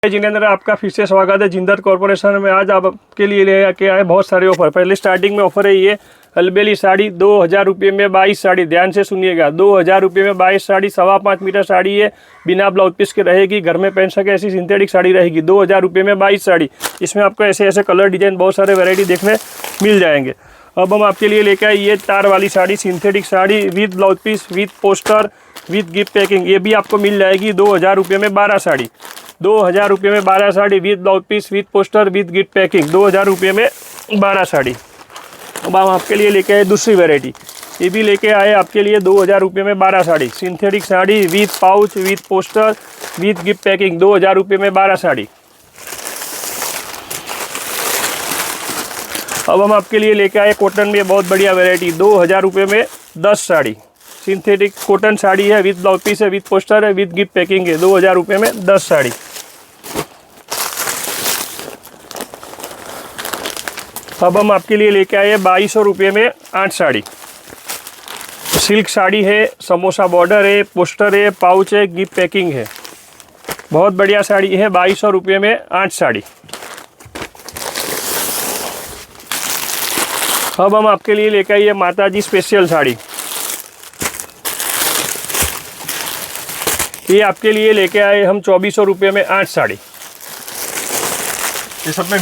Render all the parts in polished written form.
जिनेंद्र, आपका फिर से स्वागत है जिंदल कॉर्पोरेशन में। आज आपके लिए लेके आए बहुत सारे ऑफर। पहले स्टार्टिंग में ऑफर है ये अलबेली साड़ी 2000 रुपये में 22 साड़ी। ध्यान से सुनिएगा, 2000 रुपये में 22 साड़ी। 5.25 मीटर साड़ी है, बिना ब्लाउज पीस के रहेगी, घर में पहन सके ऐसी सिंथेटिक साड़ी रहेगी। 2000 रुपये में 22 साड़ी। इसमें आपको ऐसे ऐसे कलर डिजाइन बहुत सारे वैरायटी देखने मिल जाएंगे। अब हम आपके लिए लेके आए ये तार वाली sari, synthetic sari with blouse piece, with poster, with gift packing. ये भी आपको मिल जाएगी 2000 रुपये में 12 साड़ी। 2000 रुपये में 12 sari with blouse piece, with poster, with gift packing. 2000 रुपये में 12 साड़ी। अब हम आपके लिए लेके आए दूसरी वैरायटी। ये भी लेके आए आपके लिए 2000 रुपये में 12 sari. Synthetic sari with pouch, with poster, with gift packing. 2000 रुपये में 12 साड़ी। अब हम आपके लिए लेके आए कॉटन में बहुत बढ़िया वैरायटी। 2000 रुपये में 10 साड़ी। सिंथेटिक कॉटन साड़ी है, विद ब्लाउज पीस है, विद पोस्टर है, विद गिफ्ट पैकिंग है। 2000 रुपये में 10 साड़ी। अब हम आपके लिए लेके आए 2200 रुपये में 8 साड़ी। सिल्क साड़ी है, समोसा बॉर्डर है, पोस्टर है, पाउच है, गिफ्ट पैकिंग है। बहुत बढ़िया साड़ी है। 2200 रुपये में 8 साड़ी। अब हम आपके लिए लेके आए माताजी स्पेशल साड़ी। ये आपके लिए लेके आए हम 2400 रुपये में 8 साड़ी। ये सब में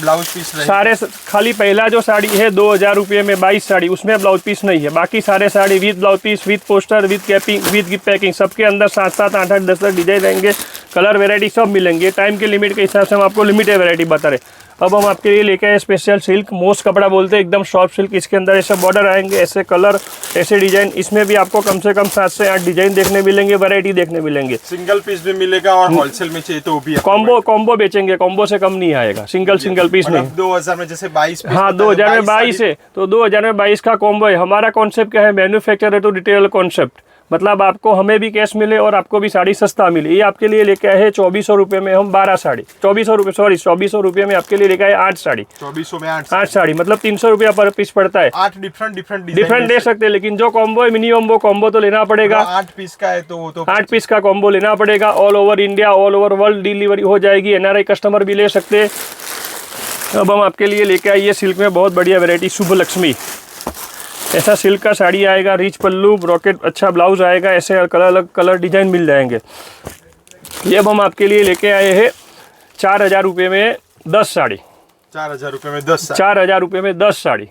ब्लाउज पीस सारे खाली पहला जो साड़ी है 2000 रुपये में 22 साड़ी, उसमें ब्लाउज पीस नहीं है। बाकी सारे sari with blouse piece, with poster, with capping, with gift packing. सबके अंदर 7-7, 8-8, 10-10 डिजाइन रहेंगे, कलर वेरायटी सब मिलेंगे। टाइम के लिमिट के हिसाब से हम आपको लिमिटेड वेरायटी बता रहे। अब हम आपके लिए लेके आए स्पेशल सिल्क, मोस्ट कपड़ा बोलते हैं, एकदम सॉफ्ट सिल्क। इसके अंदर ऐसे बॉर्डर आएंगे, ऐसे कलर, ऐसे डिजाइन। इसमें भी आपको कम से कम 7 से 8 डिजाइन देखने मिलेंगे, वैरायटी देखने मिलेंगे। सिंगल पीस भी मिलेगा और होलसेल में चाहिए तो वो भी। कॉम्बो बेचेंगे, कॉम्बो से कम नहीं आएगा। सिंगल पीस नहीं। 2000 में जैसे 22 पीस। हाँ, 2000 में 22 है तो 2000 में 22 का कॉम्बो है। हमारा कॉन्सेप्ट क्या है? Manufacturer to retail concept. मतलब आपको हमें भी कैश मिले और आपको भी साड़ी सस्ता मिले। ये आपके लिए लेके आए हैं 2400 रुपये में हम 12 साड़ी। 2400 रुपये में आपके लिए लेके आए 8 साड़ी। 2400 में 8 साड़ी, मतलब 300 रुपया पर पीस पड़ता है। 8 डिफरेंट दे सकते हैं, लेकिन जो कॉम्बो है मिनिमम वो कॉम्बो तो लेना पड़ेगा। 8 पीस का है तो 8 पीस का कॉम्बो लेना पड़ेगा। All over India, all over world delivery हो जाएगी। NRI कस्टमर भी ले सकते हैं। अब हम आपके लिए लेके आइए सिल्क में बहुत बढ़िया वैरायटी, शुभ लक्ष्मी। ऐसा सिल्क का साड़ी आएगा, रिच पल्लू, ब्रॉकेट, अच्छा ब्लाउज आएगा। ऐसे अलग कलर डिजाइन मिल जाएंगे। ये अब हम आपके लिए लेके आए हैं 4000 रुपये में 10 साड़ी। 4000 रुपये में 10 साड़ी। 4000 रुपये में 10 साड़ी।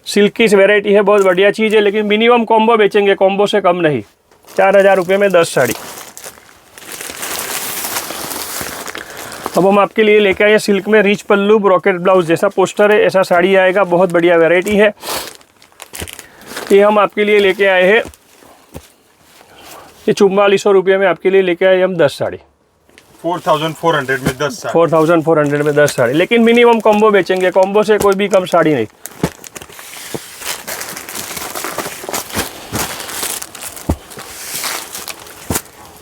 सिल्क की वैरायटी है, बहुत बढ़िया चीज़ है, लेकिन मिनिमम कॉम्बो बेचेंगे, कॉम्बो से कम नहीं। 4000 रुपये में 10 साड़ी। अब हम आपके लिए लेके आए सिल्क में रिच पल्लू, ब्रॉकेट ब्लाउज, जैसा पोस्टर है ऐसा साड़ी आएगा। बहुत बढ़िया वैरायटी है। ये हम आपके लिए लेके आए हैं, ये 4400 रुपये में आपके लिए लेके आए हम 10 साड़ी। 4400 में 10 साड़ी। 4400 में 10 साड़ी, लेकिन मिनिमम कॉम्बो बेचेंगे, कॉम्बो से कोई भी कम साड़ी नहीं।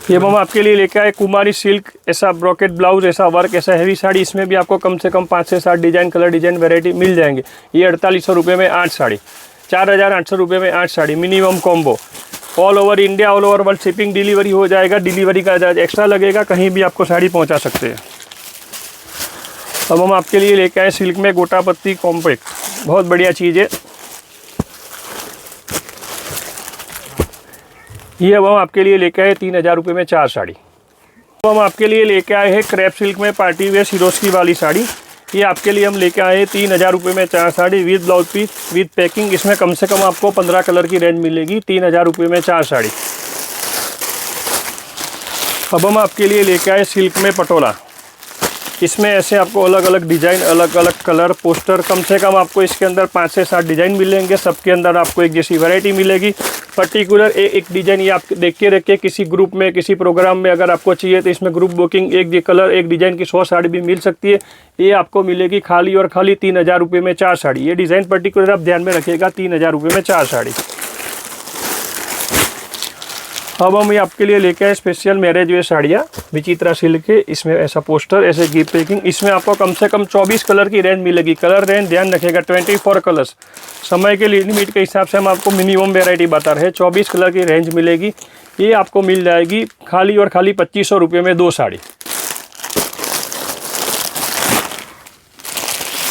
ये हम आपके लिए लेके आए कुमारी सिल्क, ऐसा ब्रॉकेट ब्लाउज, ऐसा वर्क, ऐसा हैवी साड़ी। इसमें भी आपको कम से कम 5 से 7 डिजाइन, कलर डिजाइन वैरायटी मिल जाएंगे। ये 4800 रुपये में 8 साड़ी। 4800 रुपये में 8 sari, minimum combo. All over India, all over world shipping delivery हो जाएगा। डिलीवरी का चार्ज एक्स्ट्रा लगेगा, कहीं भी आपको साड़ी पहुंचा सकते हैं। अब हम आपके लिए लेके आए सिल्क में गोटा पत्ती कॉम्पैक्ट, बहुत बढ़िया चीज़ है। ये अब हम आपके लिए लेके आए 3000 रुपये में 4 साड़ी। अब हम आपके लिए लेके आए हैं क्रेप सिल्क में पार्टी वेयर सिरोस्की वाली साड़ी। ये आपके लिए हम लेके आए हैं 3000 रुपये में 4 sari, with blouse piece, with packing. इसमें कम से कम आपको 15 कलर की रेंज मिलेगी। 3000 रुपये में 4 साड़ी। अब हम आपके लिए लेके आए सिल्क में पटोला। इसमें ऐसे आपको अलग अलग डिज़ाइन, अलग अलग कलर, पोस्टर, कम से कम आपको इसके अंदर 5 से 7 डिज़ाइन मिलेंगे। सबके अंदर आपको एक जैसी वैरायटी मिलेगी। पर्टिकुलर एक डिज़ाइन ये आप देख के रखिए, किसी ग्रुप में, किसी प्रोग्राम में अगर आपको चाहिए तो इसमें ग्रुप बुकिंग, एक कलर, एक डिज़ाइन की 100 साड़ी भी मिल सकती है। ये आपको मिलेगी खाली और खाली 3000 रुपये में 4 साड़ी। ये डिज़ाइन पर्टिकुलर आप ध्यान में रखिएगा, 3000 रुपये में 4 साड़ी। अब हम ये आपके लिए लेके आए स्पेशल मैरिज वेयर साड़ियाँ, विचित्रा सिल्क के। इसमें ऐसा पोस्टर, ऐसे गिफ्ट पैकिंग। इसमें आपको कम से कम 24 कलर की रेंज मिलेगी। कलर रेंज ध्यान रखिएगा, 24 कलर्स। समय के लिमिट के हिसाब से हम आपको मिनिमम वेरायटी बता रहे हैं। 24 कलर की रेंज मिलेगी। ये आपको मिल जाएगी खाली और खाली 2500 रुपये में 2 साड़ी।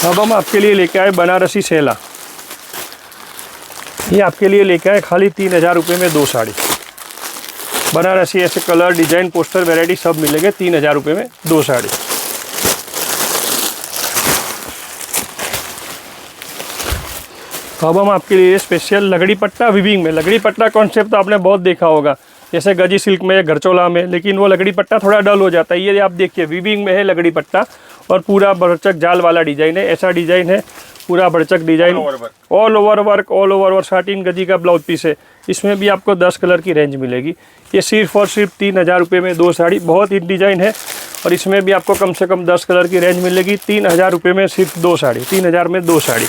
अब हम आपके लिए लेके आए बनारसी शैला। ये आपके लिए लेके आए खाली 3000 रुपये में 2 साड़ी। बनारसी ऐसे कलर, डिजाइन, पोस्टर, वैरायटी सब मिलेंगे 3000 रुपये में 2 साड़ी। अब हम आपके लिए स्पेशल लगड़ी पट्टा विविंग में। लगड़ी पट्टा कॉन्सेप्ट तो आपने बहुत देखा होगा, जैसे गजी सिल्क में, घरचोला में, लेकिन वो लगड़ी पट्टा थोड़ा डल हो जाता है। ये आप देखिए विविंग में है लगड़ी पट्टा और पूरा बरचक जाल वाला डिजाइन है। ऐसा डिजाइन है, पूरा बरचक डिजाइन, ऑल ओवर वर्क, 13 गजी का ब्लाउज पीस है। इसमें भी आपको 10 कलर की रेंज मिलेगी। ये सिर्फ और सिर्फ 3000 रुपये में 2 साड़ी। बहुत ही डिजाइन है और इसमें भी आपको कम से कम 10 कलर की रेंज मिलेगी। 3000 रुपये में सिर्फ 2 साड़ी। 3000 में 2 साड़ी।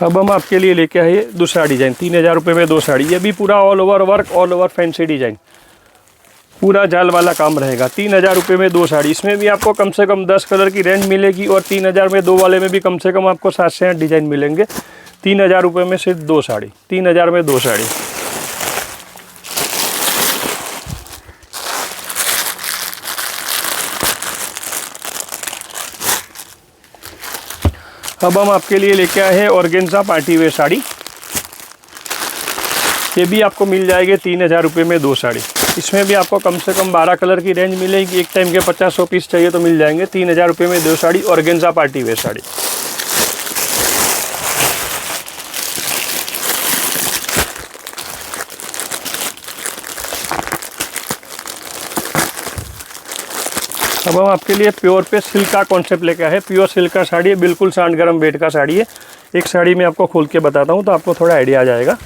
अब हम आपके लिए लेके आए दूसरा डिज़ाइन 3000 रुपये में 2 साड़ी। ये भी पूरा all over work, all over fancy design, पूरा जाल वाला काम रहेगा। 3000 रुपये में 2 साड़ी। इसमें भी आपको कम से कम 10 कलर की रेंज मिलेगी और 3000 में 2 वाले में भी कम से कम आपको 7 से 8 डिज़ाइन मिलेंगे। 3000 रुपये में सिर्फ 2 साड़ी। 3000 में 2 साड़ी। अब हम आपके लिए लेके आए हैं ऑर्गेन्जा पार्टी वेयर साड़ी। ये भी आपको मिल जाएगी 3000 रुपये में 2 साड़ी। इसमें भी आपको कम से कम 12 कलर की रेंज मिलेगी। एक टाइम के 50-100 पीस चाहिए तो मिल जाएंगे। 3000 रुपये में 2 sari organza party wear sari. अब हम आपके लिए प्योर पे सिल्क का कॉन्सेप्ट लेके आए हैं। प्योर सिल्क का साड़ी है, बिल्कुल सांड गर्म वेट का साड़ी है। एक साड़ी में आपको खोल के बताता हूँ तो आपको थोड़ा आइडिया आ जाएगा।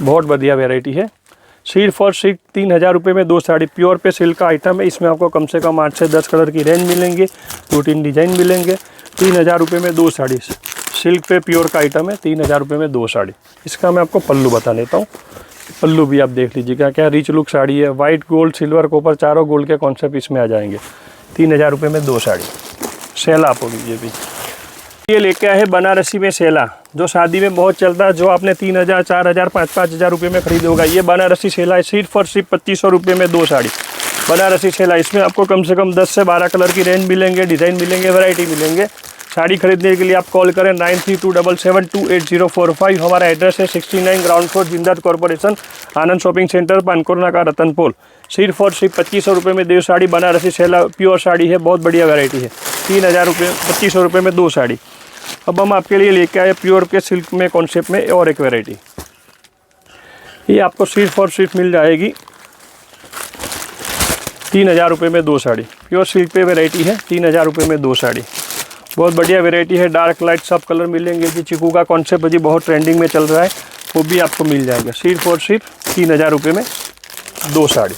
बहुत बढ़िया वैरायटी है। सिर्फ और सिर्फ 3000 रुपये में 2 साड़ी। प्योर पे सिल्क का आइटम है। इसमें आपको कम से कम 8 से 10 कलर की रेंज मिलेंगे, 2-3 डिजाइन मिलेंगे। 3000 रुपये में 2 साड़ी। सिल्क पे प्योर का आइटम है। 3000 रुपये में 2 साड़ी। इसका मैं आपको पल्लू बता देता हूँ। पल्लू भी आप देख लीजिएगा, क्या रिच लुक साड़ी है। वाइट, गोल्ड, सिल्वर, कॉपर, चारों गोल्ड के कॉन्सेप्ट इसमें आ जाएंगे। 3000 रुपये में 2 साड़ी। शैला आप होगी। ये भी ये लेके आए हैं बनारसी में शैला, जो शादी में बहुत चलता है, जो आपने 3000, 4000, 5-5000 रुपये में खरीदे होगा। ये बनारसी शैला है। सिर्फ और सिर्फ 2500 रुपये में 2 साड़ी। बनारसी शैला। इसमें आपको कम से कम 10 से 12 कलर की रेंज मिलेंगे, डिज़ाइन मिलेंगे, वैरायटी मिलेंगे। साड़ी खरीदने के लिए आप कॉल करें 9327728045। हमारा एड्रेस है 69 ग्राउंड फ्लोर, जिंदाल कॉर्पोरेशन, आनंद शॉपिंग सेंटर, पानकोरना का रतनपोल। सिर्फ और सिर्फ 2500 रुपये में 2 साड़ी। बनारसी शैला प्योर साड़ी है, बहुत बढ़िया वैरायटी है। 3000 रुपये, 2500 रुपये में 2 साड़ी। अब हम आपके लिए लेके आए प्योर के सिल्क में कॉन्सेप्ट में और एक वैरायटी। ये आपको सिर्फ और सिर्फ मिल जाएगी 3000 रुपये में 2 साड़ी। प्योर सिल्क पे वैरायटी है। 3000 रुपये में 2 साड़ी। बहुत बढ़िया वैरायटी है। डार्क लाइट सब कलर मिलेंगे। जी चिकू का कॉन्सेप्ट अभी बहुत ट्रेंडिंग में चल रहा है, वो भी आपको मिल जाएगा। सिर्फ और सिर्फ 3000 रुपये में 2 साड़ी।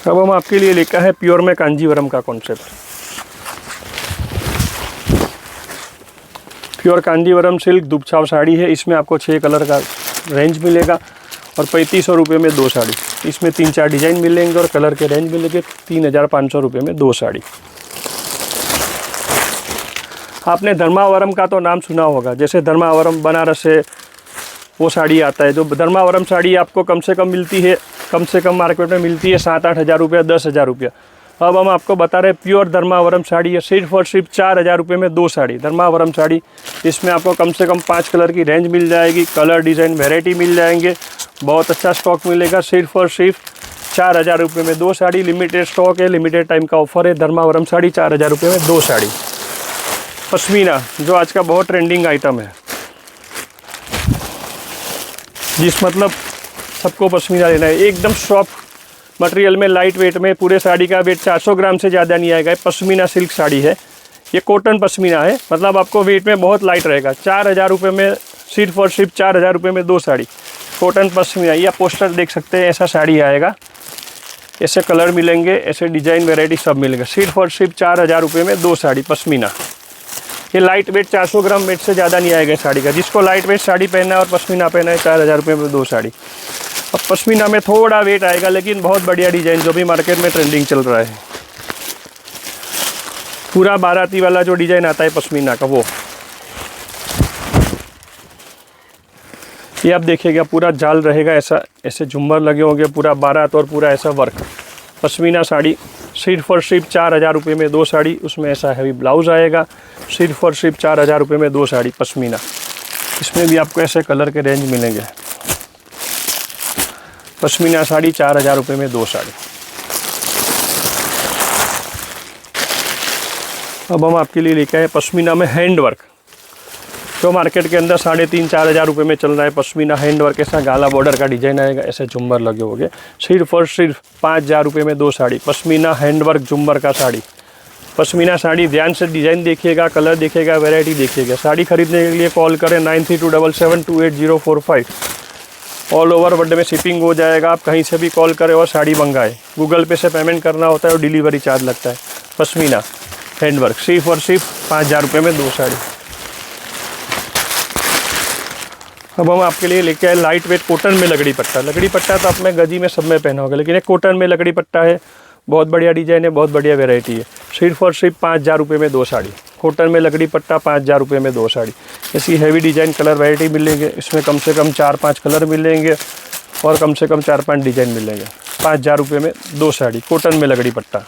अब हम आपके लिए लेकर है प्योर में कांजीवरम का कॉन्सेप्ट। प्योर कांजीवरम सिल्क दुबछाव साड़ी है। इसमें आपको 6 कलर का रेंज मिलेगा और 3500 रुपये में 2 साड़ी। इसमें 3-4 डिज़ाइन मिलेंगे और कलर के रेंज मिलेंगे। 3500 रुपये में 2 साड़ी। आपने धर्मावरम का तो नाम सुना होगा, जैसे धर्मावरम बनारस से वो साड़ी आता है। जो धर्मावरम साड़ी आपको कम से कम मिलती है, कम से कम मार्केट में मिलती है 7-8 हज़ार रुपया, 10,000 रुपया। अब हम आपको बता रहे हैं प्योर धर्मावरम साड़ी है। सिर्फ और सिर्फ 4000 रुपये में 2 साड़ी। धर्मावरम साड़ी, इसमें आपको कम से कम 5 कलर की रेंज मिल जाएगी, कलर, डिज़ाइन, वैरायटी मिल जाएंगे। बहुत अच्छा स्टॉक मिलेगा। सिर्फ और सिर्फ 4000 रुपये में 2 साड़ी। लिमिटेड स्टॉक है, लिमिटेड टाइम का ऑफर है। धर्मावरम साड़ी 4000 रुपये में 2 साड़ी। पश्मीना, जो आज का बहुत ट्रेंडिंग आइटम है, जिस मतलब सबको पश्मीना लेना है। एकदम सॉफ्ट मटेरियल में, लाइट वेट में। पूरे साड़ी का वेट 400 ग्राम से ज़्यादा नहीं आएगा। पश्मीना सिल्क साड़ी है। ये कॉटन पश्मीना है, मतलब आपको वेट में बहुत लाइट रहेगा। 4000 रुपये में, सिर्फ और सिर्फ 4000 रुपये में 2 साड़ी। कॉटन पश्मीना। या पोस्टर देख सकते हैं, ऐसा साड़ी आएगा। ऐसे कलर मिलेंगे, ऐसे डिज़ाइन, वैरायटी सब मिलेगा। सिर्फ और सिर्फ 4000 रुपये में 2 साड़ी पश्मीना। ये लाइट वेट 400 ग्राम वेट से ज़्यादा नहीं आएगा साड़ी का। जिसको लाइट वेट साड़ी पहनना है और पश्मीना पहना है, 4000 रुपये में 2 साड़ी। अब पश्मीना में थोड़ा वेट आएगा, लेकिन बहुत बढ़िया डिज़ाइन, जो भी मार्केट में ट्रेंडिंग चल रहा है। पूरा बाराती वाला जो डिज़ाइन आता है पश्मीना का, वो ये आप देखिएगा पूरा जाल रहेगा, ऐसा ऐसे झुम्मर लगे होंगे, पूरा बारात और पूरा ऐसा वर्क। पश्मीना साड़ी सिर्फ और सिर्फ 4,000 रुपये में 2 साड़ी, उसमें ऐसा हैवी ब्लाउज आएगा। सिर्फ और सिर्फ 4,000 रुपये में 2 साड़ी पश्मीना। इसमें भी आपको ऐसे कलर के रेंज मिलेंगे। पश्मीना साड़ी 4,000 रुपये में 2 साड़ी। अब हम आपके लिए लेके आए पश्मीना में हैंड वर्क, जो मार्केट के अंदर 3,500-4 हज़ार रुपये में चल रहा है। पश्मीना हैंड वर्क, ऐसा गाला बॉर्डर का डिजाइन आएगा, ऐसे झुम्मर लगे होंगे। सिर्फ और सिर्फ 5,000 रुपये में 2 साड़ी पश्मीना हैंड वर्क झुम्मर का साड़ी। पश्मीना साड़ी ध्यान से डिज़ाइन देखिएगा, कलर देखिएगा, वैरायटी देखिएगा। साड़ी खरीदने के लिए कॉल करें 9327728045। ऑल ओवर वर्ल्ड में शिपिंग हो जाएगा, आप कहीं से भी कॉल करें और साड़ी मंगाएं। गूगल पे से पेमेंट करना होता है और डिलीवरी चार्ज लगता है। पश्मीना हैंड वर्क सिर्फ और सिर्फ 5,000 रुपये में 2 साड़ी। अब हम आपके लिए लेके आए लाइट वेट कॉटन में लकड़ी पट्टा। लकड़ी पट्टा तो आप में गजी में सब में पहना होगा, लेकिन एक कॉटन में लकड़ी पट्टा है। बहुत बढ़िया डिजाइन है, बहुत बढ़िया वैरायटी है। सिर्फ और सिर्फ 5,000 रुपये में 2 साड़ी। कॉटन में लकड़ी पट्टा 5,000 रुपये में 2 साड़ी। ऐसी हैवी डिजाइन कलर वैरायटी मिलेंगे। इसमें कम से कम 4-5 कलर मिलेंगे और कम से कम 4-5 डिजाइन मिलेंगे। 5,000 रुपये में 2 साड़ी कॉटन में लकड़ी पट्टा।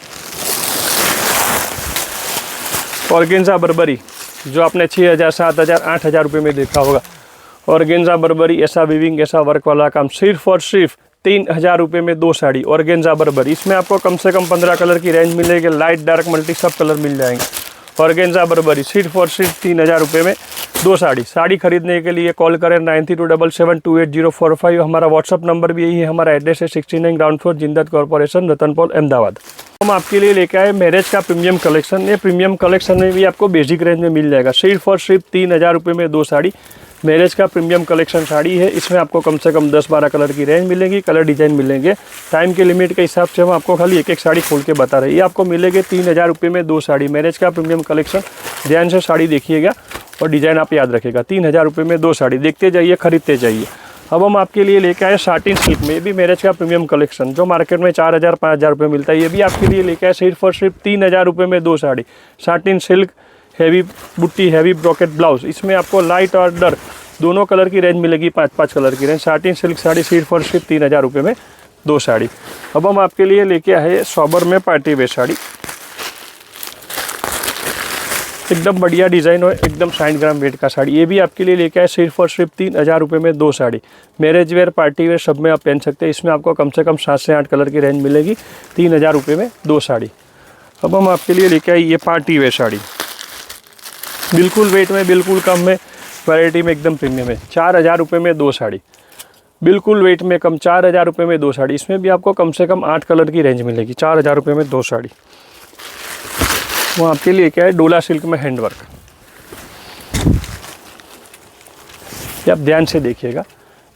ऑर्गेन्जा बर्बरी, जो आपने 6,000, 7,000, 8,000 रुपये में देखा होगा। ऑर्गेन्जा बर्बरी, ऐसा वीविंग, ऐसा वर्क वाला काम, सिर्फ और सिर्फ 3,000 रुपये में 2 साड़ी। ऑर्गेन्जा बर्बरी, इसमें आपको कम से कम 15 कलर की रेंज मिलेगी। लाइट, डार्क, मल्टी सब कलर मिल जाएंगे। ऑर्गेन्जा बर्बरी सिर्फ और सिर्फ 3,000 रुपये में 2 साड़ी। साड़ी खरीदने के लिए कॉल करें 9327728045। हमारा व्हाट्सअप नंबर भी यही है। हमारा एड्रेस है 69 ग्राउंड फ्लोर, जिंदत कॉर्पोरेशन, रतनपोल, अहमदाबाद। हम आपके लिए लेके आए मैरिज का प्रीमियम कलेक्शन। ये प्रीमियम कलेक्शन में भी आपको बेसिक रेंज में मिल जाएगा। सिर्फ और सिर्फ 3,000 रुपये में 2 साड़ी। मैरिज का प्रीमियम कलेक्शन साड़ी है। इसमें आपको कम से कम 10-12 कलर की रेंज मिलेंगी, कलर डिजाइन मिलेंगे। टाइम के लिमिट के हिसाब से हम आपको खाली एक साड़ी खोल के बता रहे हैं। ये आपको मिलेंगे 3,000 रुपये में 2 साड़ी। मैरिज का प्रीमियम कलेक्शन, ध्यान से साड़ी देखिएगा और डिजाइन आप याद रखेगा। 3,000 रुपये में 2 साड़ी। देखते जाइए, खरीदते जाइए। अब हम आपके लिए लेके आए साटिन सिल्क में। ये भी मैरिज का प्रीमियम कलेक्शन, जो मार्केट में 4,000-5,000 रुपये मिलता है। ये भी आपके लिए लेके आए सिर्फ और सिर्फ 3,000 रुपये में 2 साड़ी। साटिन सिल्क, हैवी बुट्टी, हैवी ब्रॉकेट ब्लाउज। इसमें आपको लाइट और डार्क दोनों कलर की रेंज मिलेगी। 5-5 कलर की रेंज। साटिन सिल्क साड़ी सिर्फ और सिर्फ 3,000 रुपये में 2 साड़ी। अब हम आपके लिए लेके आए सॉबर में पार्टी वेयर साड़ी। एकदम बढ़िया डिज़ाइन और एकदम 60 ग्राम वेट का साड़ी। ये भी आपके लिए लेके आए सिर्फ और सिर्फ 3,000 रुपये में 2 sari. Marriage wear, party wear सब में आप पहन सकते हैं। इसमें आपको कम से कम 7 से 8 कलर की रेंज मिलेगी। 3,000 रुपये में 2 साड़ी। अब हम आपके लिए लेके आए ये पार्टी वेयर साड़ी। बिल्कुल वेट में, बिल्कुल कम में, वैरायटी में एकदम प्रीमियम है। 4,000 रुपये में 2 साड़ी। बिल्कुल वेट में कम, 4,000 रुपये में 2 साड़ी। इसमें भी आपको कम से कम 8 कलर की रेंज मिलेगी। 4,000 रुपये में 2 साड़ी। वो आपके लिए क्या है, डोला सिल्क में हैंड वर्क। ये आप ध्यान से देखिएगा।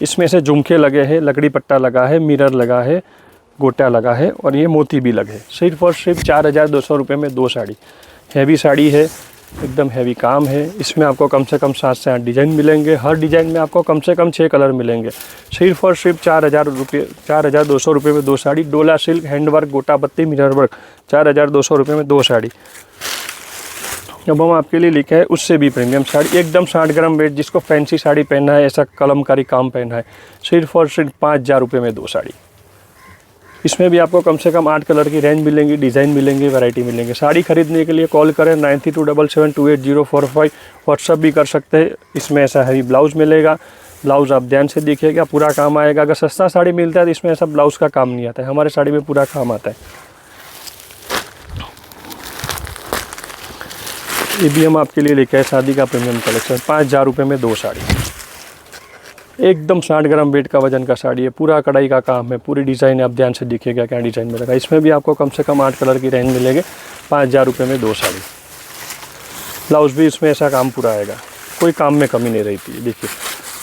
इसमें से झुमके लगे हैं, लकड़ी पट्टा लगा है, मिरर लगा है, गोटा लगा है और ये मोती भी लगे। सिर्फ और सिर्फ 4,200 रुपये में 2 साड़ी। हैवी साड़ी है, एकदम हैवी काम है। इसमें आपको कम से कम 7 से 8 डिज़ाइन मिलेंगे। हर डिज़ाइन में आपको कम से कम 6 कलर मिलेंगे। सिर्फ और सिर्फ 4,200 रुपये में 2 साड़ी। डोला सिल्क, हैंड वर्क, गोटा पत्ती, मिरर वर्क, 4,200 रुपये में 2 साड़ी। अब हम आपके लिए लिखा है उससे भी प्रीमियम साड़ी, एकदम 60 ग्राम वेट, जिसको फैंसी साड़ी पहनना है, ऐसा कलमकारी काम पहनना है। सिर्फ और सिर्फ 5,000 रुपये में 2 साड़ी। इसमें भी आपको कम से कम 8 कलर की रेंज मिलेंगी, डिज़ाइन मिलेंगे, वैरायटी मिलेंगे। साड़ी खरीदने के लिए कॉल करें 9277728045। व्हाट्सअप भी कर सकते हैं। इसमें ऐसा हैवी ब्लाउज मिलेगा। ब्लाउज आप ध्यान से देखिएगा, पूरा काम आएगा। अगर सस्ता साड़ी मिलता है तो इसमें ऐसा ब्लाउज का काम नहीं आता है। हमारे साड़ी में पूरा काम आता है। ये भी हम आपके लिए लेके आए शादी का प्रीमियम कलेक्शन। 5,000 रुपये में 2 साड़ी। एकदम 60 ग्राम वेट का वजन का साड़ी है। पूरा कढ़ाई का काम है, पूरी डिज़ाइन आप ध्यान से देखिएगा क्या डिज़ाइन मिलेगा। इसमें भी आपको कम से कम 8 कलर की रेंज मिलेंगे। 5,000 रुपये में 2 साड़ी। ब्लाउज भी इसमें ऐसा काम पूरा आएगा, कोई काम में कमी नहीं रहती है। देखिए,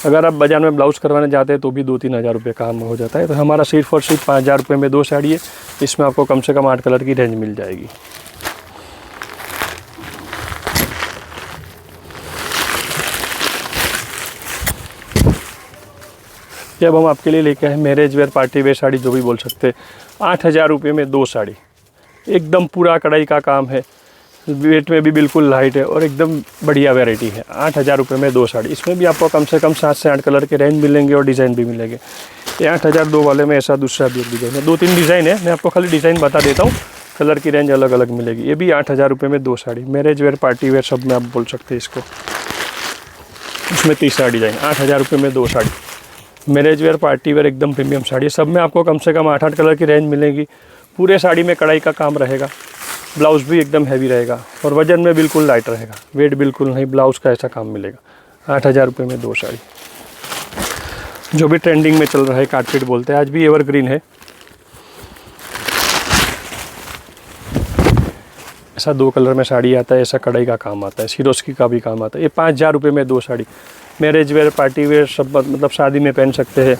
अगर आप बाजार में ब्लाउज करवाने जाते हैं तो भी 2-3 हज़ार रुपये काम हो जाता है। तो हमारा सिर्फ और सिर्फ 5,000 रुपये में 2 साड़ी है। इसमें आपको कम से कम 8 कलर की रेंज मिल जाएगी। जब हम आपके लिए लेके आए marriage wear, party wear sari, जो भी बोल सकते हैं। 8,000 रुपये में 2 साड़ी। एकदम पूरा कढ़ाई का काम है। वेट में भी बिल्कुल लाइट है और एकदम बढ़िया वैरायटी है। 8,000 रुपये में 2 साड़ी। इसमें भी आपको कम से कम 7 से 8 कलर के रेंज मिलेंगे और डिज़ाइन भी मिलेंगे। ये 8,002 वाले में ऐसा दूसरा भी एक डिज़ाइन है। 2-3 डिज़ाइन है, मैं आपको खाली डिज़ाइन बता देता हूँ, कलर की रेंज अलग अलग मिलेगी। ये भी 8,000 रुपये में 2 sari. Marriage wear, party wear सब में आप बोल सकते हैं इसको। इसमें तीसरा डिज़ाइन 8,000 रुपये में 2 sari. Marriage wear, party wear एकदम प्रीमियम साड़ी। सब में आपको कम से कम 8-8 कलर की रेंज मिलेगी। पूरे साड़ी में कढ़ाई का काम रहेगा, ब्लाउज भी एकदम हैवी रहेगा और वजन में बिल्कुल लाइट रहेगा, वेट बिल्कुल नहीं, ब्लाउज का ऐसा काम मिलेगा। 8,000 रुपये में 2 साड़ी। जो भी ट्रेंडिंग में चल रहा है, कार्पेट बोलते हैं, आज भी एवरग्रीन है। ऐसा 2 कलर में साड़ी आता है, ऐसा कढ़ाई का काम आता है, सिरोस्की का भी काम आता है। ये 5,000 रुपये में 2 sari. Marriage wear, party wear सब मतलब शादी में पहन सकते हैं।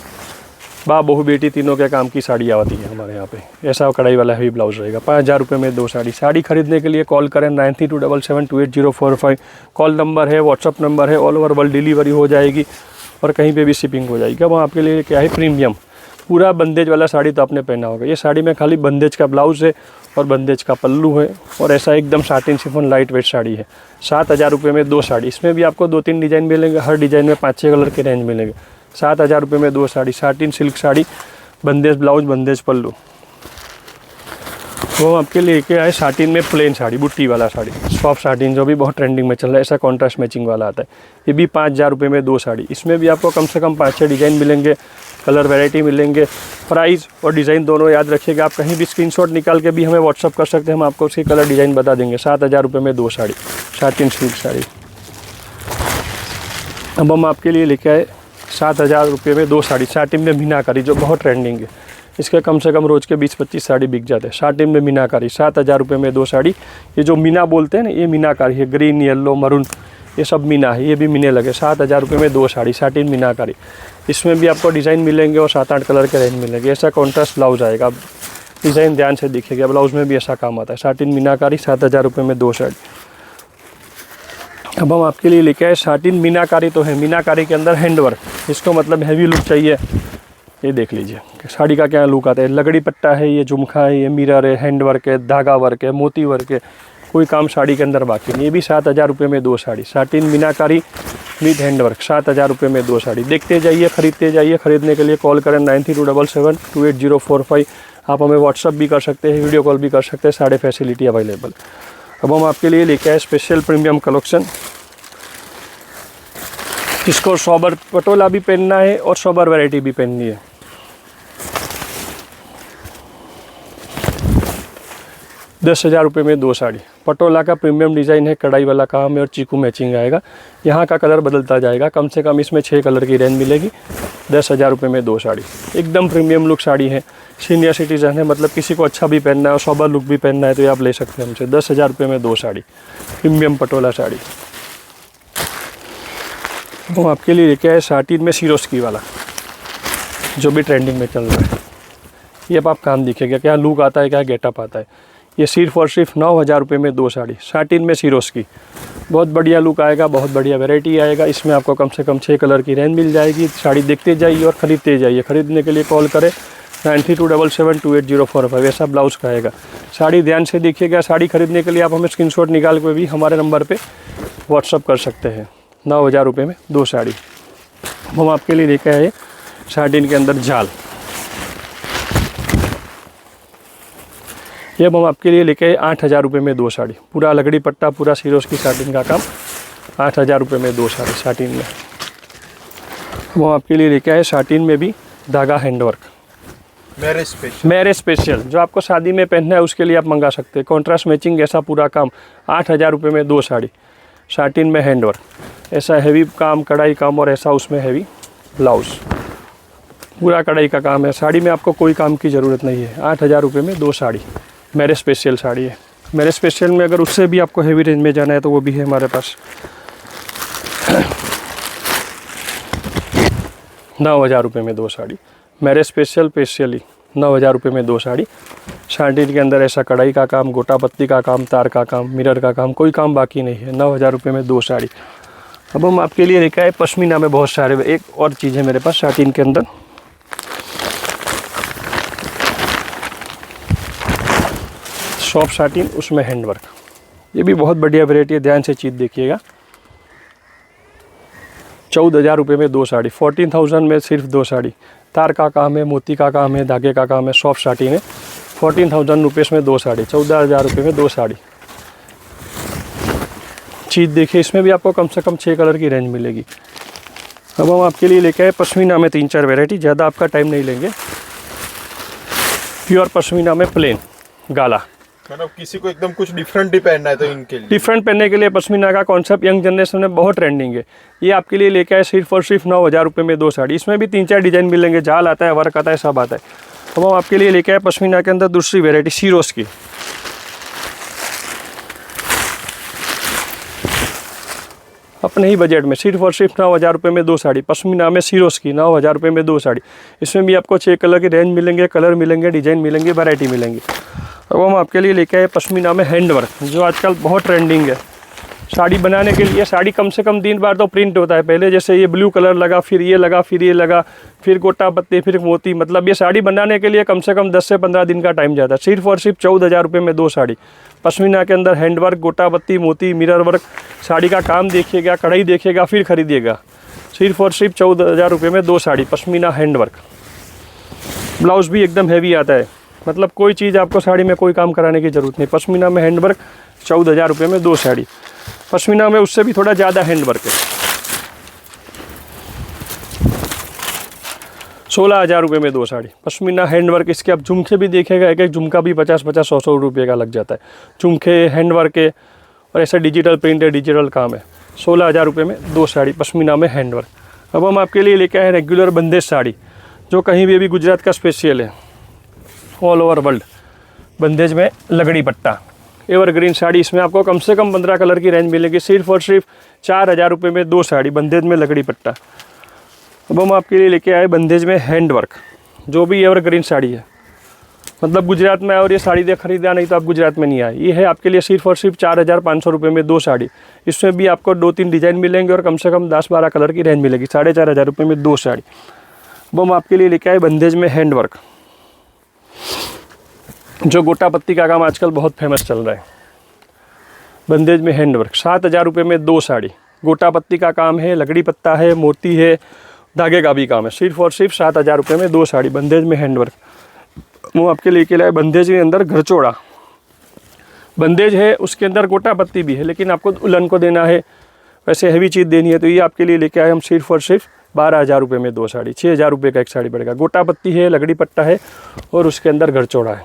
बाप बहू बेटी तीनों के काम की साड़ी आती है हमारे यहाँ पे। ऐसा कढ़ाई वाला हैवी ब्लाउज रहेगा। 5,000 रुपये में 2 साड़ी। साड़ी खरीदने के लिए कॉल करें 9327728045। कॉल नंबर है, व्हाट्सअप नंबर है। ऑल ओवर वर्ल्ड डिलीवरी हो जाएगी और कहीं पे भी शिपिंग हो जाएगी। अब आपके लिए क्या है, प्रीमियम पूरा बंदेज वाला साड़ी तो आपने पहना होगा। ये साड़ी में खाली बंदेज का ब्लाउज है और बंदेज का पल्लू है और ऐसा एकदम satin chiffon light weight sari है। 7,000 रुपये में 2 साड़ी। इसमें भी आपको 2-3 डिज़ाइन मिलेंगे, हर डिज़ाइन में 5-6 कलर के रेंज मिलेंगे। 7,000 रुपये में 2 sari. Satin silk sari, bandhej blouse, bandhej pallu. वो आपके लिए क्या है, साटिन में प्लेन साड़ी, बुट्टी वाला साड़ी, सॉफ्ट साटिन जो भी बहुत ट्रेंडिंग में चल रहा है। ऐसा कॉन्ट्रास्ट मैचिंग वाला आता है। ये भी 5,000 रुपये में 2 साड़ी। इसमें भी आपको कम से कम 5-6 डिज़ाइन मिलेंगे, कलर वैरायटी मिलेंगे। प्राइस और डिज़ाइन दोनों याद रखिएगा। आप कहीं भी स्क्रीनशॉट निकाल के भी हमें व्हाट्सअप कर सकते हैं, हम आपको उसकी कलर डिज़ाइन बता देंगे। 7,000 रुपये में 2 साड़ी, साटिन सिल्क साड़ी। अब हम आपके लिए लेके आए 7,000 रुपये में 2 साड़ी। साटिन में मीनाकारी जो बहुत ट्रेंडिंग है, इसके कम से कम रोज़ के 20-25 साड़ी बिक जाते हैं। साटिन में मीनाकारी 7,000 रुपये में 2 साड़ी। ये जो मीना बोलते हैं ना, ये मीनाकारी है। ग्रीन, येलो, मरून, ये सब मीना है, ये भी मीने लगे। 7,000 रुपये में 2 साड़ी, साटिन मीनाकारी। इसमें भी आपको डिज़ाइन मिलेंगे और 7-8 कलर के रेंज मिलेंगे। ऐसा कॉन्ट्रास्ट ब्लाउज आएगा, डिज़ाइन ध्यान से दिखेगा, ब्लाउज में भी ऐसा काम आता है। साटिन मीनाकारी 7,000 रुपये में 2 साड़ी। अब हम आपके लिए लेके आए साटिन मीनाकारी। तो है मीनाकारी के अंदर हैंडवर्क, इसको मतलब हैवी लुक चाहिए। ये देख लीजिए कि साड़ी का क्या लुक आता है। लगड़ी पट्टा है, ये झुमका है, ये मिरर है, हैंड वर्क है, धागा वर्क है, मोती वर्क है, कोई काम साड़ी के अंदर बाकी नहीं। ये भी 7,000 रुपये में 2 sari. Satin meenakari with hand work 7,000 रुपये में 2 साड़ी। देखते जाइए, खरीदते जाइए। खरीदने के लिए कॉल करें 9327728045। आप हमें व्हाट्सअप भी कर सकते हैं, वीडियो कॉल भी कर सकते हैं, सारे फैसिलिटी अवेलेबल। अब हम आपके लिए लेके आए स्पेशल प्रीमियम कलेक्शन। इसको सोबर पटोला भी पहनना है और सोबर वैरायटी भी पहननी है। ₹10,000 रुपये में 2 साड़ी। पटोला का प्रीमियम डिज़ाइन है, कढ़ाई वाला काम है और चीकू मैचिंग आएगा। यहाँ का कलर बदलता जाएगा, कम से कम इसमें 6 कलर की रेंज मिलेगी। 10,000 रुपये में 2 साड़ी। एकदम प्रीमियम लुक साड़ी है, सीनियर सिटीजन है, मतलब किसी को अच्छा भी पहनना है और सोबर लुक भी पहनना है तो ये आप ले सकते हैं हमसे। 10,000 रुपये में 2 साड़ी, प्रीमियम पटोला साड़ी। वो आपके लिए लेके आए साटिन में सिरोस्की वाला, जो भी ट्रेंडिंग में चल रहा है। ये अब आप काम दिखेगा, क्या लुक आता है, क्या गेटअप आता है। ये सिर्फ और सिर्फ 9,000 रुपये में 2 साड़ी। साटिन में सिरोस्की, बहुत बढ़िया लुक आएगा, बहुत बढ़िया वैरायटी आएगा। इसमें आपको कम से कम 6 कलर की रेंज मिल जाएगी। साड़ी देखते जाइए और ख़रीदते जाइए। खरीदने के लिए कॉल करें 9327728045। ऐसा ब्लाउज का आएगा। साड़ी ध्यान से देखिएगा। साड़ी खरीदने के लिए आप हमें स्क्रीनशॉट निकाल के भी हमारे नंबर पे व्हाट्सअप कर सकते हैं। 9,000 रुपये में 2 साड़ी। हम आपके लिए लेके आए साटिन के अंदर जाल। ये हम आपके लिए लेके आए 8,000 रुपये में 2 साड़ी। पूरा लगड़ी पट्टा, पूरा सिरोस्की साटिन का काम। 8,000 रुपये में 2 साड़ी साटिन में। वो आपके लिए लेके आए साटिन में भी धागा हैंडवर्क। मैरिज स्पेशल जो आपको शादी में पहनना है उसके लिए आप मंगा सकते हैं। कॉन्ट्रास्ट मैचिंग ऐसा पूरा काम। 8,000 रुपये में 2 साड़ी, साटिन में हैंडवर्क। ऐसा हैवी काम, कढ़ाई काम और ऐसा उसमें हैवी ब्लाउज, पूरा कढ़ाई का काम है। साड़ी में आपको कोई काम की ज़रूरत नहीं है। 8,000 रुपये में 2 साड़ी, मैरिज स्पेशल साड़ी है। मैरिज स्पेशल में अगर उससे भी आपको हैवी रेंज में जाना है तो वो भी है हमारे पास। 9,000 रुपये में 2 साड़ी, मैरिज स्पेशली 9,000 रुपये में 2 साड़ी। साटिन के अंदर ऐसा कढ़ाई का काम, गोटा पत्ती का काम, तार का काम, मिरर का काम, कोई काम बाकी नहीं है। 9,000 रुपये में 2 साड़ी। अब हम आपके लिए लेकर आए पश्मीना में बहुत सारे। एक और चीज़ है मेरे पास साटिन के अंदर, सॉफ्ट साटिन, उसमें हैंडवर्क। ये भी बहुत बढ़िया वैरायटी है, ध्यान से चीज़ देखिएगा। 14,000 रुपये में 2 साड़ी, 14,000 में सिर्फ 2 साड़ी। तार का काम है, मोती का काम है, धागे का काम है, सॉफ्ट साटिन है। 14,000 रुपीज़ में 2 साड़ी, 14,000 रुपये में 2 साड़ी। चीज़ देखिए, इसमें भी आपको कम से कम 6 कलर की रेंज मिलेगी। अब हम आपके लिए लेके आए पश्मीना में 3-4 वैरायटी, ज़्यादा आपका टाइम नहीं लेंगे। प्योर पश्मीना में प्लेन गाला, मतलब किसी को एकदम कुछ डिफरेंट ही पहनना है तो इनके लिए डिफरेंट पहनने के लिए पश्मीना का कॉन्सेप्ट यंग जनरेशन में बहुत ट्रेंडिंग है। ये आपके लिए लेके आए सिर्फ और सिर्फ 9,000 रुपये में 2 साड़ी। इसमें भी 3-4 डिज़ाइन मिलेंगे, जाल आता है, वर्क आता है, सब आता है। अब हम आपके लिए लेके आए पश्मीना के अंदर दूसरी वेरायटी सीरोस की। अपने ही बजट में सिर्फ और सिर्फ 9,000 रुपये में 2 साड़ी। पश्मीना में सीरोस की 9,000 रुपये में 2 साड़ी। इसमें भी आपको 6 कलर की रेंज मिलेंगे, कलर मिलेंगे, डिज़ाइन मिलेंगे, वैरायटी मिलेंगी। अब हम आपके लिए लेके आए पश्मीना में हैंडवर्क, जो आजकल बहुत ट्रेंडिंग है। साड़ी बनाने के लिए साड़ी कम से कम 3 बार तो प्रिंट होता है। पहले जैसे ये ब्लू कलर लगा, फिर ये लगा, फिर ये लगा, फिर गोटा पत्ती, फिर मोती, मतलब ये साड़ी बनाने के लिए कम से कम 10 से 15 दिन का टाइम जाता है। सिर्फ और सिर्फ 14,000 रुपये में 2 साड़ी। पश्मीना के अंदर हैंडवर्क, गोटा पत्ती, मोती, मिरर वर्क, साड़ी का काम देखिएगा, कढ़ाई देखिएगा, फिर खरीदिएगा। सिर्फ और सिर्फ 14,000 रुपये में 2 साड़ी, पश्मीना हैंडवर्क। ब्लाउज़ भी एकदम हैवी आता है, मतलब कोई चीज़ आपको साड़ी में कोई काम कराने की ज़रूरत नहीं। पश्मीना में हैंडवर्क, 14,000 रुपये में 2 साड़ी। पश्मीना में उससे भी थोड़ा ज़्यादा हैंडवर्क है, 16,000 रुपये में 2 साड़ी। पश्मीना हैंडवर्क, इसके आप झुमके भी देखेगा, एक एक झुमका भी 50-50, 100-100 रुपये का लग जाता है। झुमके, हैंडवर्क है और ऐसा डिजिटल प्रिंट है, डिजिटल काम है। 16,000 रुपये में 2 साड़ी, पश्मीना में हैंडवर्क। अब हम आपके लिए लेके आए रेगुलर बंदेज साड़ी, जो कहीं भी गुजरात का स्पेशल है, ऑल ओवर वर्ल्ड। बंदेज में लगड़ी पट्टा, एवरग्रीन साड़ी। इसमें आपको कम से कम 15 कलर की रेंज मिलेगी। सिर्फ और सिर्फ 4,000 रुपये में 2 साड़ी, बंदेज में लगड़ी पट्टा। अब हम आपके लिए लेके आए बंदेज में हैंडवर्क, जो भी एवरग्रीन साड़ी है, मतलब गुजरात में आए और ये साड़ी देख खरीदा नहीं तो आप गुजरात में नहीं आए। ये है आपके लिए सिर्फ और सिर्फ 4,500 रुपये में 2 साड़ी। इसमें भी आपको 2-3 डिज़ाइन मिलेंगे और कम से कम 10-12 कलर की रेंज मिलेगी। 4,500 रुपये में 2 साड़ी। अब हम आपके लिए लेके आए बंदेज में हैंडवर्क, जो गोटा पत्ती का काम आजकल बहुत फेमस चल रहा है। बंदेज में हैंडवर्क, 7,000 रुपये में 2 साड़ी। गोटा पत्ती का काम है, लगड़ी पत्ता है, मोती है, धागे का भी काम है। सिर्फ और सिर्फ 7,000 रुपये में 2 साड़ी, बंदेज में हैंडवर्क। वो आपके लेके लाए बंदेज के अंदर घरचोड़ा। बंदेज है, उसके अंदर गोटा पत्ती भी है, लेकिन आपको दुल्हन को देना है, वैसे हैवी चीज़ देनी है, तो ये आपके लिए लेके आए हम सिर्फ और सिर्फ 12,000 रुपये में 2 साड़ी। 6,000 रुपये का एक साड़ी पड़ेगा। गोटा पत्ती है, लगड़ी पट्टा है और उसके अंदर घरचोड़ा है।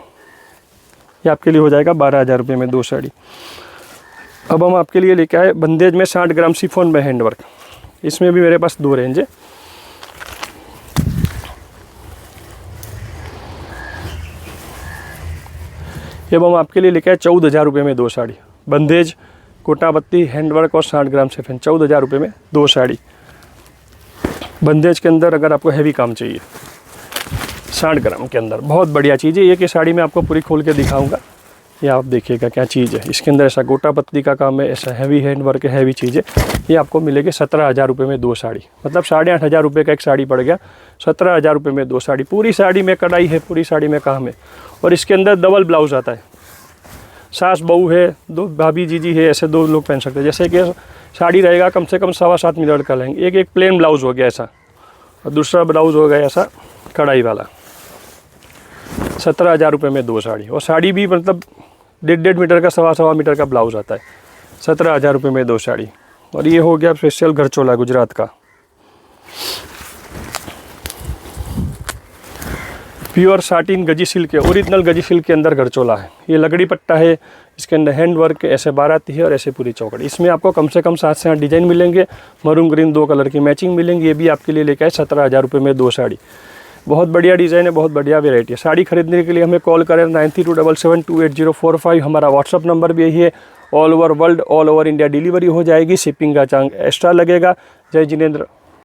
ये आपके लिए हो जाएगा 12,000 रुपये में 2 साड़ी। अब हम आपके लिए लेके आए बंदेज में 60 ग्राम शिफॉन में हैंडवर्क। इसमें भी मेरे पास 2 रेंज है। अब हम आपके लिए लेके आए 14,000 रुपये में 2 साड़ी। बंदेज, गोटा पत्ती, हैंडवर्क और 60 ग्राम शिफॉन, 14,000 रुपये में 2 साड़ी। बंदेज के अंदर अगर आपको हैवी काम चाहिए, 60 ग्राम के अंदर, बहुत बढ़िया चीज़ है। ये कि साड़ी में आपको पूरी खोल के दिखाऊंगा, ये आप देखिएगा क्या चीज़ है। इसके अंदर ऐसा गोटा पत्ती का काम है, ऐसा हैवी हैंडवर्क है, हैवी चीज़ है। ये आपको मिलेगी 17,000 रुपये में 2 साड़ी, मतलब 8,500 रुपये का एक साड़ी पड़ गया। 17,000 रुपये में 2 साड़ी। पूरी साड़ी में कढ़ाई है, पूरी साड़ी में काम है और इसके अंदर डबल ब्लाउज आता है। सास बहू है, 2 भाभी जीजी है, ऐसे 2 लोग पहन सकते हैं। जैसे कि साड़ी रहेगा कम से कम 7.25 मीटर का लेंगे। एक प्लेन ब्लाउज हो गया ऐसा और दूसरा ब्लाउज हो गया ऐसा कढ़ाई वाला। 17,000 रुपये में 2 साड़ी। और साड़ी भी मतलब 1.5 मीटर का, 7.25 मीटर का ब्लाउज आता है। 17,000 रुपये में 2 साड़ी। और ये हो गया स्पेशल घरचोला गुजरात का, प्योर साटिन गजी सिल्क है, ओरिजिनल गजी सिल्क के अंदर घरचोला है। ये लगड़ी पट्टा है, इसके अंदर हैंड वर्क, ऐसे बाराती है और ऐसे पूरी चौकड़ी। इसमें आपको कम से कम 7 से 8 डिज़ाइन मिलेंगे। मरून ग्रीन 2 कलर की मैचिंग मिलेंगी। ये भी आपके लिए लेकर आए 17,000 रुपये में 2 साड़ी। बहुत बढ़िया डिज़ाइन है, बहुत बढ़िया वेराइटी है। साड़ी खरीदने के लिए हमें कॉल करें 9327728045। हमारा व्हाट्सअप नंबर भी यही है। All over world, all over India delivery हो जाएगी। शिपिंग का चार्ज एक्स्ट्रा लगेगा। जय जिनेंद्र।